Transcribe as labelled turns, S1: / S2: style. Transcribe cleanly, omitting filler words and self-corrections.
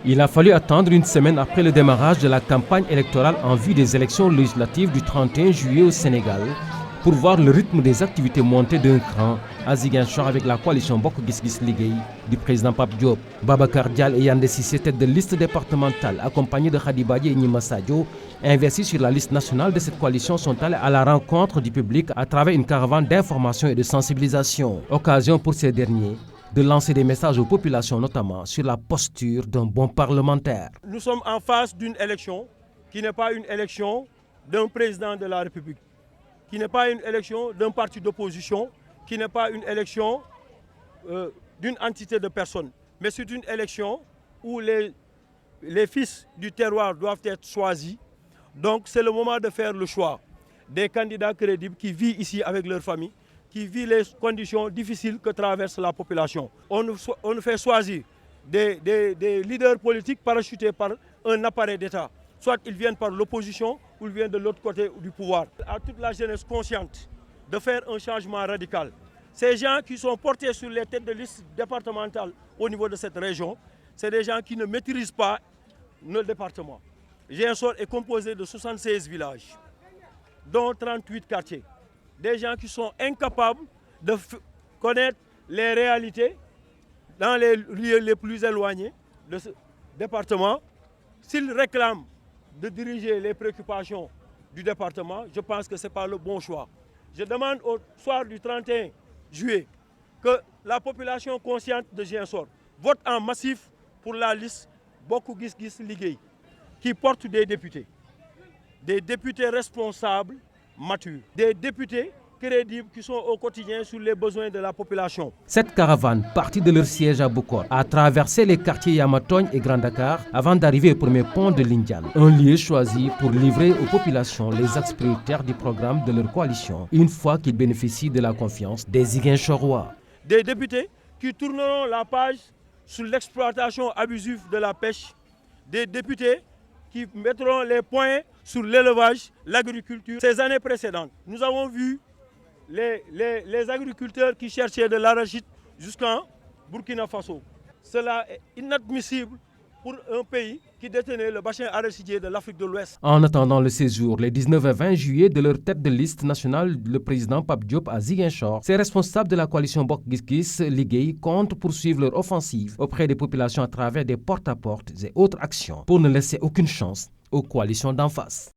S1: Il a fallu attendre une semaine après le démarrage de la campagne électorale en vue des élections législatives du 31 juillet au Sénégal pour voir le rythme des activités monter d'un cran à Ziguinchor avec la coalition Bokk Gis Gis Liguey du président Pape Diop. Babacar Dial et Yandé Cissé, tête de liste départementale, accompagnés de Khady Badji et Gnima Sadio, investis sur la liste nationale de cette coalition, sont allés à la rencontre du public à travers une caravane d'information et de sensibilisation. Occasion pour ces derniers de lancer des messages aux populations, notamment sur la posture d'un bon parlementaire.
S2: Nous sommes en face d'une élection qui n'est pas une élection d'un président de la République, qui n'est pas une élection d'un parti d'opposition, qui n'est pas une élection d'une entité de personnes, mais c'est une élection où les fils du terroir doivent être choisis. Donc c'est le moment de faire le choix des candidats crédibles qui vivent ici avec leur famille, qui vit les conditions difficiles que traverse la population. On nous fait choisir des leaders politiques parachutés par un appareil d'État. Soit ils viennent par l'opposition ou ils viennent de l'autre côté du pouvoir. À toute la jeunesse consciente de faire un changement radical. Ces gens qui sont portés sur les têtes de liste départementales au niveau de cette région, c'est des gens qui ne maîtrisent pas nos départements. Ziguinchor est composé de 76 villages, dont 38 quartiers. Des gens qui sont incapables de connaître les réalités dans les lieux les plus éloignés de ce département. S'ils réclament de diriger les préoccupations du département, je pense que ce n'est pas le bon choix. Je demande au soir du 31 juillet que la population consciente de Ziguinchor vote en massif pour la liste Bokk Gis Gis Liguey qui porte des députés responsables, matures, des députés crédibles qui sont au quotidien sur les besoins de la population.
S1: Cette caravane, partie de leur siège à Bokor, a traversé les quartiers Yamatogne et Grand Dakar avant d'arriver au premier pont de Lindiane, un lieu choisi pour livrer aux populations les axes prioritaires du programme de leur coalition, une fois qu'ils bénéficient de la confiance des Ziguinchorois.
S2: Des députés qui tourneront la page sur l'exploitation abusive de la pêche, des députés qui mettront les points sur l'élevage, l'agriculture. Ces années précédentes, nous avons vu les agriculteurs qui cherchaient de l'arachide jusqu'en Burkina Faso. Cela est inadmissible pour un pays qui détenait le bassin arachidier de l'Afrique de l'Ouest.
S1: En attendant le séjour, les 19 et 20 juillet, de leur tête de liste nationale, le président Pape Diop à Ziguinchor, ces responsables de la coalition Bokk Gis Gis Liguey comptent poursuivre leur offensive auprès des populations à travers des porte-à-porte et autres actions pour ne laisser aucune chance aux coalitions d'en face.